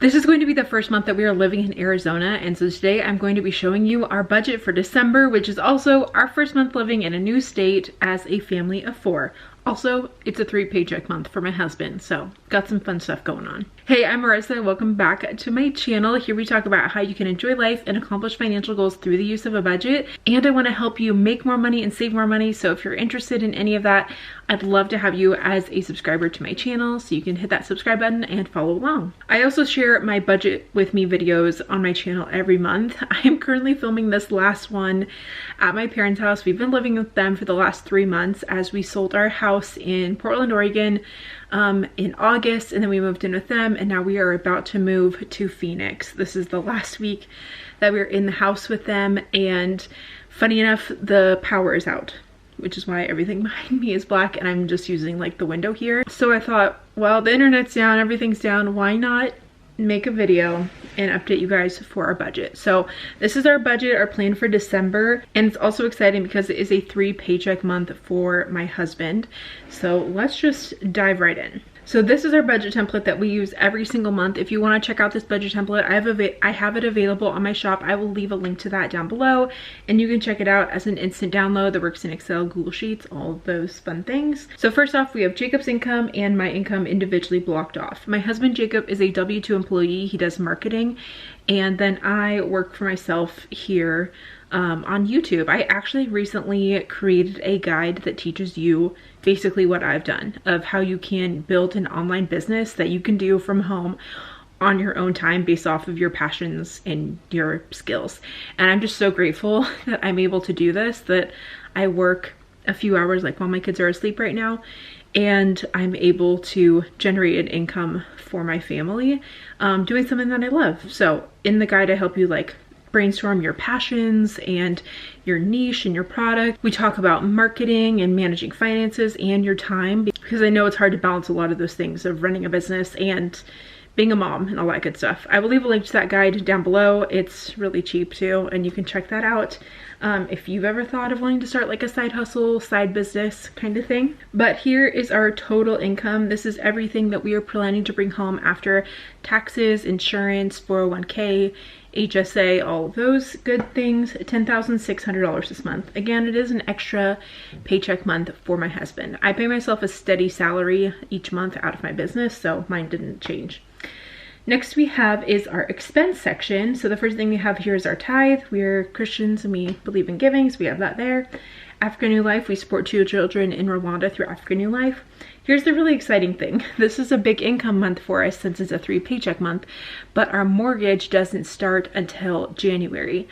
This is going to be the first month that we are living in Arizona, and so today I'm going to be showing you our budget for December, which is also our first month living in a new state as a family of 4. Also, it's a 3 paycheck month for my husband, so got some fun stuff going on. Hey, I'm Marissa. Welcome back to my channel. Here we talk about how you can enjoy life and accomplish financial goals through the use of a budget. And I want to help you make more money and save more money. So if you're interested in any of that, I'd love to have you as a subscriber to my channel, so you can hit that subscribe button and follow along. I also share my budget with me videos on my channel every month. I am currently filming this last one at my parents' house. We've been living with them for the last 3 months as we sold our house in Portland, Oregon in August, and then we moved in with them, and now we are about to move to Phoenix. This is the last week that we're in the house with them, and funny enough, the power is out, which is why everything behind me is black, and I'm just using like the window here. So I thought, well, the internet's down, everything's down, why not make a video and update you guys for our budget. So this is our budget, our plan for December, and it's also exciting because it is a 3 paycheck month for my husband. So let's just dive right in. So this is our budget template that we use every single month. If you want to check out this budget template, I have it available on my shop. I will leave a link to that down below, and you can check it out as an instant download that works in Excel, Google Sheets, all of those fun things. So first off, we have Jacob's income and my income individually blocked off. My husband Jacob is a W-2 employee. He does marketing, and then I work for myself here on YouTube. I actually recently created a guide that teaches you basically what I've done of how you can build an online business that you can do from home on your own time based off of your passions and your skills. And I'm just so grateful that I'm able to do this, that I work a few hours like while my kids are asleep right now, and I'm able to generate an income for my family doing something that I love. So in the guide, I help you like brainstorm your passions and your niche and your product. We talk about marketing and managing finances and your time, because I know it's hard to balance a lot of those things of running a business and being a mom and all that good stuff. I will leave a link to that guide down below. It's really cheap too, and you can check that out if you've ever thought of wanting to start like a side hustle, side business kind of thing. But here is our total income. This is everything that we are planning to bring home after taxes, insurance, 401k, HSA, all of those good things. $10,600 this month. Again, it is an extra paycheck month for my husband. I pay myself a steady salary each month out of my business, so mine didn't change. Next we have is our expense section. So the first thing we have here is our tithe. We are Christians and we believe in giving, so we have that there. African New Life, we support 2 children in Rwanda through African New Life. Here's the really exciting thing. This is a big income month for us since it's a 3 paycheck month, but our mortgage doesn't start until January.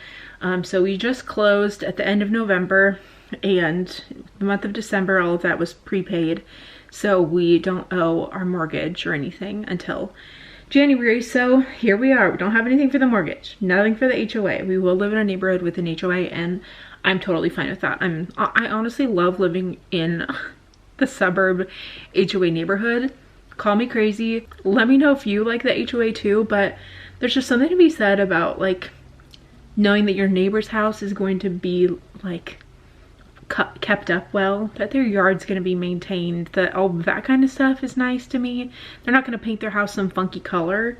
So we just closed at the end of November, and the month of December, all of that was prepaid. So we don't owe our mortgage or anything until January. So here we are. We don't have anything for the mortgage, nothing for the HOA. We will live in a neighborhood with an HOA, and I'm totally fine with that. I honestly love living in the suburb HOA neighborhood. Call me crazy. Let me know if you like the HOA too, but there's just something to be said about like knowing that your neighbor's house is going to be like kept up well, that their yard's going to be maintained, that all that kind of stuff is nice to me. They're not going to paint their house some funky color.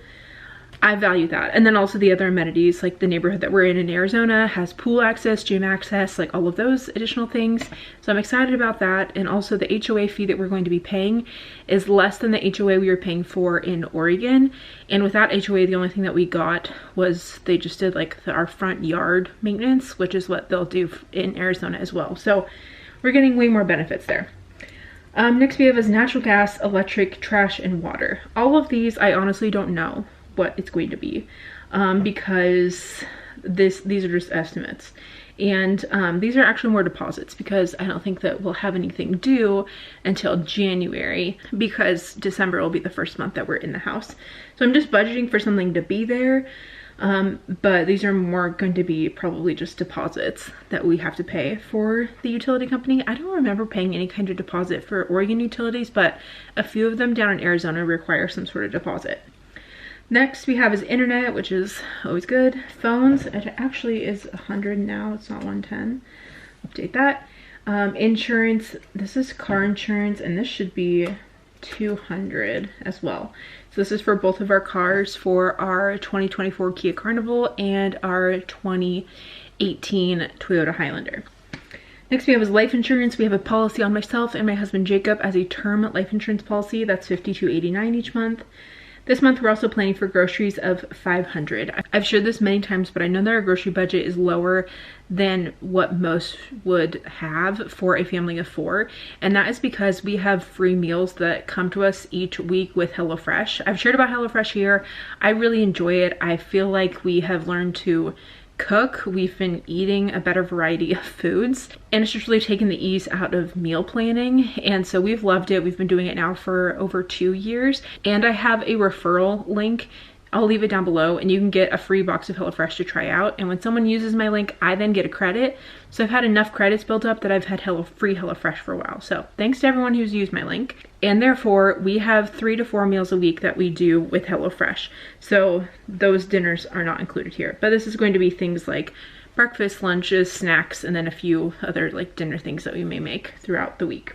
I value that. And then also the other amenities, like the neighborhood that we're in Arizona has pool access, gym access, like all of those additional things. So I'm excited about that. And also the HOA fee that we're going to be paying is less than the HOA we were paying for in Oregon. And with that HOA, the only thing that we got was they just did like our front yard maintenance, which is what they'll do in Arizona as well. So we're getting way more benefits there. Next we have is natural gas, electric, trash, and water. All of these, I honestly don't know what it's going to be because these are just estimates, and these are actually more deposits because I don't think that we'll have anything due until January, because December will be the first month that we're in the house. So I'm just budgeting for something to be there, but these are more going to be probably just deposits that we have to pay for the utility company. I don't remember paying any kind of deposit for Oregon utilities, but a few of them down in Arizona require some sort of deposit. Next we have is internet, which is always good. Phones, it actually is 100 now, it's not 110. Update that. Insurance, this is car insurance, and this should be 200 as well. So this is for both of our cars, for our 2024 Kia Carnival and our 2018 Toyota Highlander. Next we have is life insurance. We have a policy on myself and my husband Jacob as a term life insurance policy. That's $52.89 each month. This month we're also planning for groceries of $500. I've shared this many times, but I know that our grocery budget is lower than what most would have for a family of 4. And that is because we have free meals that come to us each week with HelloFresh. I've shared about HelloFresh here. I really enjoy it. I feel like we have learned to cook. We've been eating a better variety of foods, and it's just really taken the ease out of meal planning, and so we've loved it. We've been doing it now for over 2 years, and I have a referral link. I'll leave it down below, and you can get a free box of HelloFresh to try out. And when someone uses my link, I then get a credit. So I've had enough credits built up that I've had free HelloFresh for a while. So thanks to everyone who's used my link. And therefore, we have 3 to 4 meals a week that we do with HelloFresh. So those dinners are not included here. But this is going to be things like breakfast, lunches, snacks, and then a few other like dinner things that we may make throughout the week.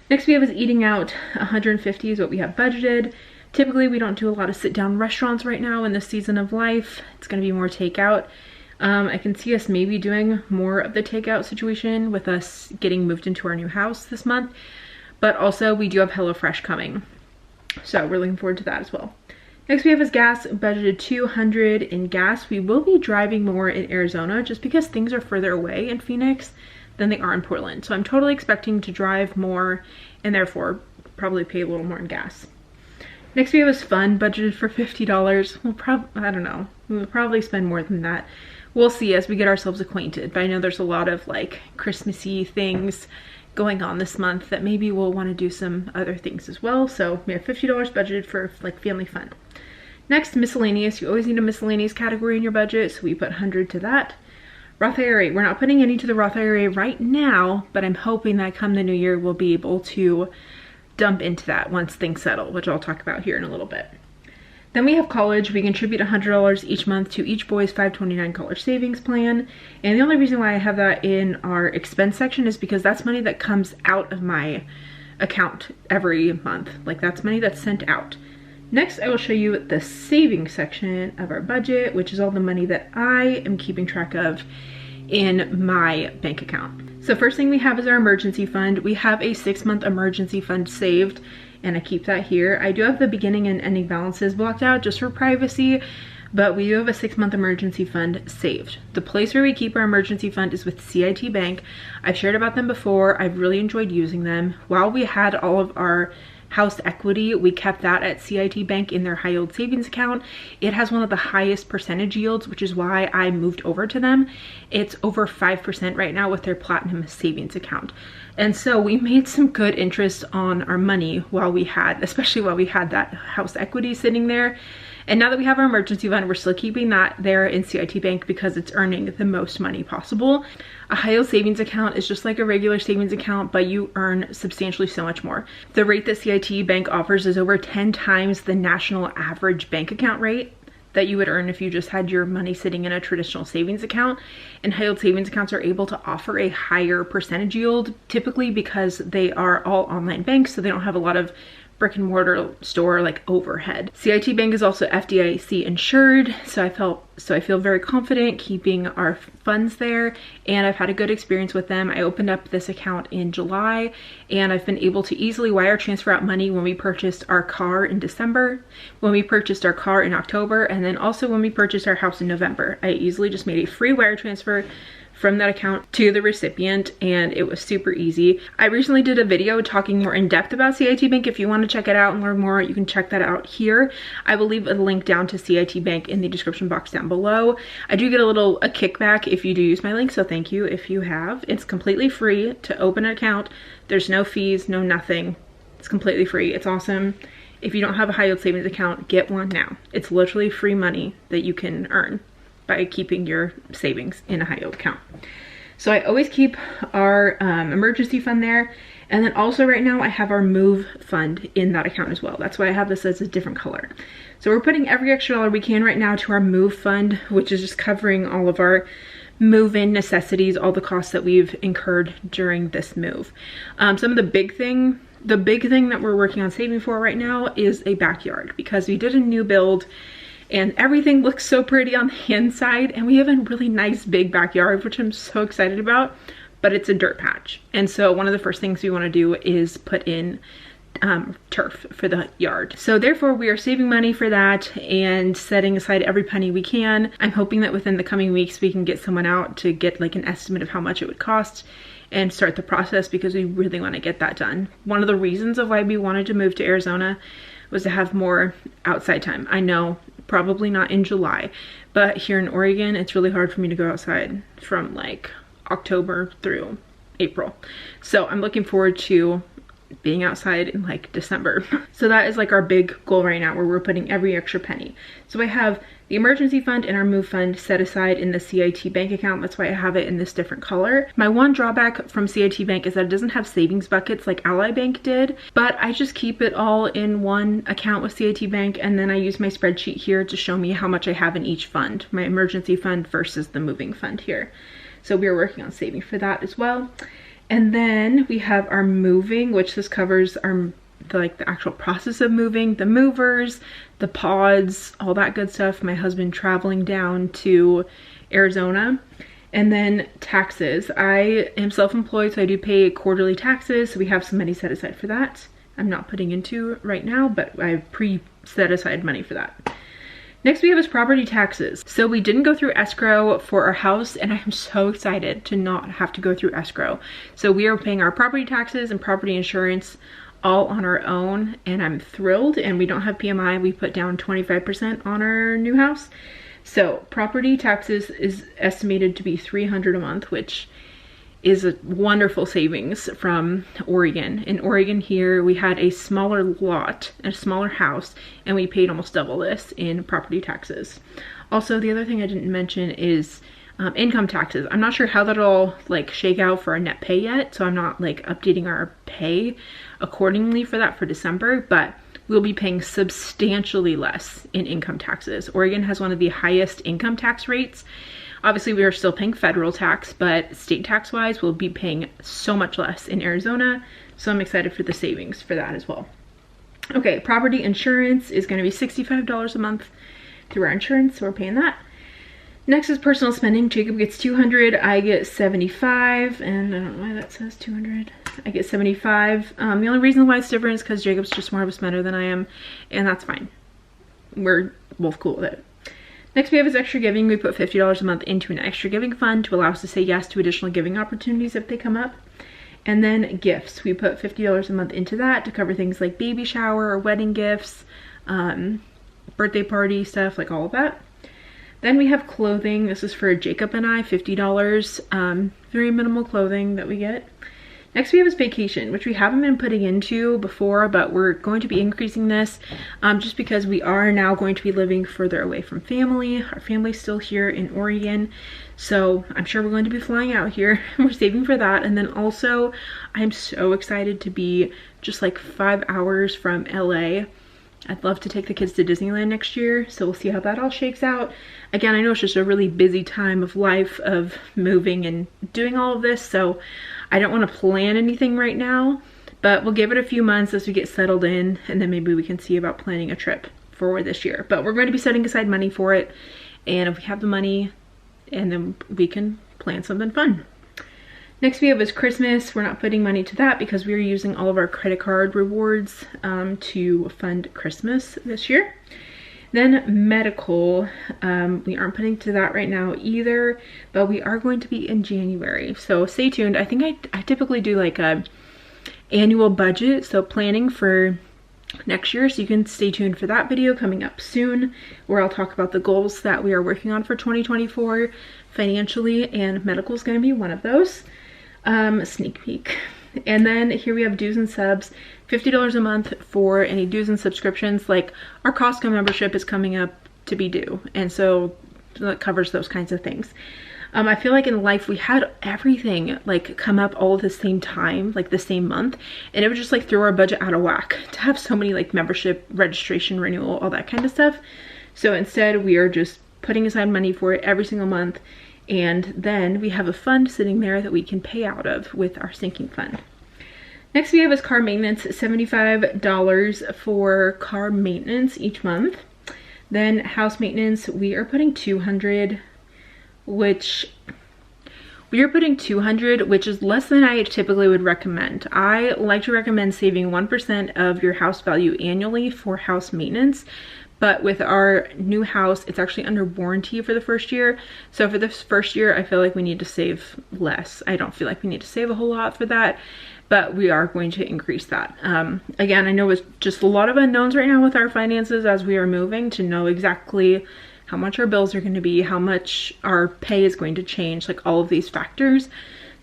Next we have is eating out. $150 is what we have budgeted. Typically, we don't do a lot of sit-down restaurants right now in this season of life. It's going to be more takeout. I can see us maybe doing more of the takeout situation with us getting moved into our new house this month. But also, we do have HelloFresh coming. So we're looking forward to that as well. Next we have is gas, budgeted $200 in gas. We will be driving more in Arizona just because things are further away in Phoenix than they are in Portland. So I'm totally expecting to drive more and therefore probably pay a little more in gas. Next we have is fun, budgeted for $50. I don't know, we'll probably spend more than that. We'll see as we get ourselves acquainted, but I know there's a lot of like Christmassy things going on this month that maybe we'll want to do some other things as well. So we have $50 budgeted for like family fun. Next, miscellaneous. You always need a miscellaneous category in your budget, so we put 100 to that. Roth IRA. We're not putting any to the Roth IRA right now, but I'm hoping that come the new year we'll be able to dump into that once things settle, which I'll talk about here in a little bit. Then we have college. We contribute $100 each month to each boy's 529 college savings plan. And the only reason why I have that in our expense section is because that's money that comes out of my account every month. Like that's money that's sent out. Next, I will show you the savings section of our budget, which is all the money that I am keeping track of in my bank account. So first thing we have is our emergency fund. We have a 6-month emergency fund saved, and I keep that here. I do have the beginning and ending balances blocked out just for privacy, but we do have a 6-month emergency fund saved. The place where we keep our emergency fund is with CIT Bank. I've shared about them before. I've really enjoyed using them. While we had all of our house equity, we kept that at CIT Bank in their high yield savings account. It has one of the highest percentage yields, which is why I moved over to them. It's over 5% right now with their platinum savings account. And so we made some good interest on our money while we had, especially while we had that house equity sitting there. And now that we have our emergency fund, we're still keeping that there in CIT Bank because it's earning the most money possible. A high yield savings account is just like a regular savings account, but you earn substantially so much more. The rate that CIT Bank offers is over 10 times the national average bank account rate that you would earn if you just had your money sitting in a traditional savings account. And high yield savings accounts are able to offer a higher percentage yield, typically because they are all online banks, so they don't have a lot of brick and mortar store like overhead. CIT Bank is also FDIC insured, so I feel very confident keeping our funds there, and I've had a good experience with them. I opened up this account in July, and I've been able to easily wire transfer out money when we purchased our car in December, when we purchased our car in October, and then also when we purchased our house in November. I easily just made a free wire transfer from that account to the recipient, and it was super easy. I recently did a video talking more in depth about CIT Bank. If you want to check it out and learn more, you can check that out here. I will leave a link down to CIT Bank in the description box down below. I do get a kickback if you do use my link, so thank you if you have. It's completely free to open an account. There's no fees, no nothing. It's completely free. It's awesome. If you don't have a high yield savings account, get one now. It's literally free money that you can earn by keeping your savings in a high yield account. So I always keep our emergency fund there. And then also right now I have our move fund in that account as well. That's why I have this as a different color. So we're putting every extra dollar we can right now to our move fund, which is just covering all of our move-in necessities, all the costs that we've incurred during this move. Some of the big thing the big thing that we're working on saving for right now is a backyard, because we did a new build and everything looks so pretty on the inside, and we have a really nice big backyard, which I'm so excited about, but it's a dirt patch. And so one of the first things we want to do is put in turf for the yard. So therefore we are saving money for that and setting aside every penny we can. I'm hoping that within the coming weeks we can get someone out to get like an estimate of how much it would cost and start the process, because we really want to get that done. One of the reasons of why we wanted to move to Arizona was to have more outside time. I know, probably not in July, but here in Oregon, it's really hard for me to go outside from like October through April. So I'm looking forward to being outside in like December. So that is like our big goal right now, where we're putting every extra penny. So I have the emergency fund and our move fund set aside in the CIT bank account. That's why I have it in this different color. My one drawback from CIT bank is that it doesn't have savings buckets like Ally Bank did, but I just keep it all in one account with CIT bank, and then I use my spreadsheet here to show me how much I have in each fund, my emergency fund versus the moving fund here. So we are working on saving for that as well. And then we have our moving, which this covers our the actual process of moving, the movers, the pods, all that good stuff. My husband traveling down to Arizona. And then taxes. I am self-employed, so I do pay quarterly taxes. So we have some money set aside for that. I'm not putting into right now, but I've pre-set aside money for that. Next we have is property taxes. So we didn't go through escrow for our house, and I'm so excited to not have to go through escrow. So we are paying our property taxes and property insurance all on our own, and I'm thrilled. And we don't have PMI. We put down 25% on our new house. So property taxes is estimated to be $300 a month, which is a wonderful savings from Oregon. In Oregon here, we had a smaller lot, a smaller house, and we paid almost double this in property taxes. Also, the other thing I didn't mention is income taxes. I'm not sure how that'll like shake out for our net pay yet, so I'm not like updating our pay accordingly for that for December, but we'll be paying substantially less in income taxes. Oregon has one of the highest income tax rates. Obviously, we are still paying federal tax, but state tax wise, we'll be paying so much less in Arizona. So I'm excited for the savings for that as well. Okay, property insurance is going to be $65 a month through our insurance, so we're paying that. Next is personal spending. Jacob gets $200, I get $75, and I don't know why that says $200. I get $75. The only reason why it's different is because Jacob's just more of a spender than I am, and that's fine. We're both cool with it. Next we have is extra giving. We put $50 a month into an extra giving fund to allow us to say yes to additional giving opportunities if they come up. And then gifts. We put $50 a month into that to cover things like baby shower or wedding gifts, birthday party stuff, like all of that. Then we have clothing. This is for Jacob and I, $50, very minimal clothing that we get. Next we have is vacation, which we haven't been putting into before, but we're going to be increasing this just because we are now going to be living further away from family. Our family's still here in Oregon, so I'm sure we're going to be flying out here. We're saving for that. And then also I'm so excited to be just like 5 hours from LA. I'd love to take the kids to Disneyland next year, so we'll see how that all shakes out. Again, I know it's just a really busy time of life of moving and doing all of this, so I don't want to plan anything right now, but we'll give it a few months as we get settled in, and then maybe we can see about planning a trip for this year. But we're going to be setting aside money for it, and if we have the money, and then we can plan something fun. Next we have is Christmas. We're not putting money to that because we are using all of our credit card rewards to fund Christmas this year. Then medical, we aren't putting to that right now either, but we are going to be in January. So stay tuned. I think I typically do like a annual budget, so planning for next year. So you can stay tuned for that video coming up soon, where I'll talk about the goals that we are working on for 2024 financially, and medical is going to be one of those. Sneak peek. And then here we have dues and subs, $50 a month for any dues and subscriptions. Like our Costco membership is coming up to be due, and so that covers those kinds of things. I feel like in life we had everything like come up all at the same time, like the same month, and it would just like throw our budget out of whack to have so many like membership, registration, renewal, all that kind of stuff. So instead we are just putting aside money for it every single month, and then we have a fund sitting there that we can pay out of with our sinking fund. Next we have is car maintenance, $75 for car maintenance each month. Then house maintenance, we are putting $200, which is less than I typically would recommend. I like to recommend saving 1% of your house value annually for house maintenance. But with our new house, it's actually under warranty for the first year. So for this first year, I feel like we need to save less. I don't feel like we need to save a whole lot for that, but we are going to increase that. Again, I know it's just a lot of unknowns right now with our finances as we are moving to know exactly how much our bills are going to be, how much our pay is going to change, like all of these factors.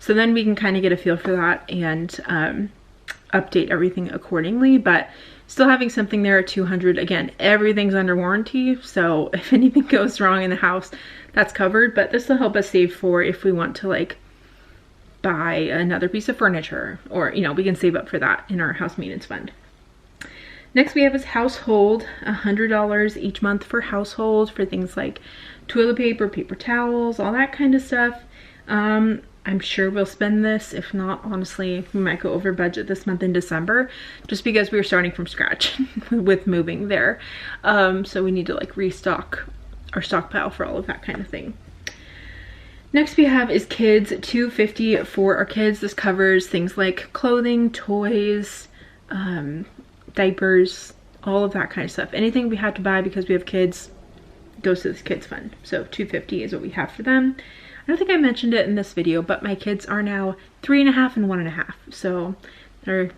So then we can kind of get a feel for that and update everything accordingly. But still having something there at $200, again, everything's under warranty, so if anything goes wrong in the house, that's covered. But this will help us save for if we want to like buy another piece of furniture, or you know, we can save up for that in our house maintenance fund. Next we have is household, $100 each month for household, for things like toilet paper, paper towels, all that kind of stuff. I'm sure we'll spend this. If not, honestly, we might go over budget this month in December, just because we were starting from scratch with moving there. So we need to like restock our stockpile for all of that kind of thing. Next we have is kids, $250 for our kids. This covers things like clothing, toys, diapers, all of that kind of stuff. Anything we have to buy because we have kids goes to this kids fund. So $250 is what we have for them. I don't think I mentioned it in this video, but my kids are now 3.5 and 1.5. So they're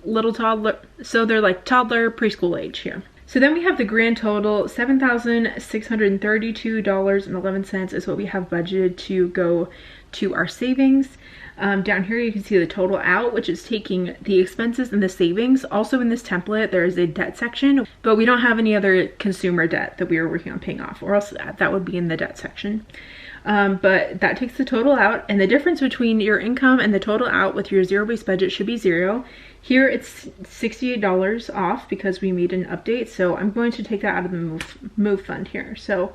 little toddler, so they're like toddler preschool age here. So then we have the grand total, $7,632.11 is what we have budgeted to go to our savings. Down here you can see the total out, which is taking the expenses and the savings. Also in this template there is a debt section, but we don't have any other consumer debt that we are working on paying off, or else that would be in the debt section. But that takes the total out, and the difference between your income and the total out with your zero-based budget should be 0. Here it's $68 off because we made an update, so I'm going to take that out of the move fund here. So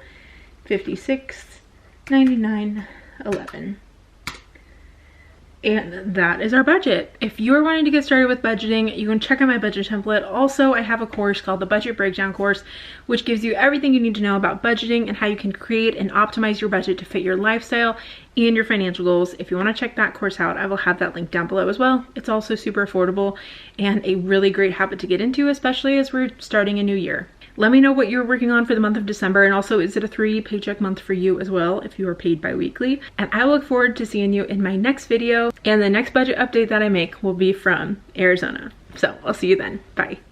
$56.99.11. And that is our budget. If you're wanting to get started with budgeting, you can check out my budget template. Also, I have a course called the Budget Breakdown course, which gives you everything you need to know about budgeting and how you can create and optimize your budget to fit your lifestyle and your financial goals. If you want to check that course out, I will have that link down below as well. It's also super affordable and a really great habit to get into, especially as we're starting a new year. Let me know what you're working on for the month of December, and also is it a 3 paycheck month for you as well if you are paid bi-weekly. And I look forward to seeing you in my next video, and the next budget update that I make will be from Arizona. So I'll see you then. Bye.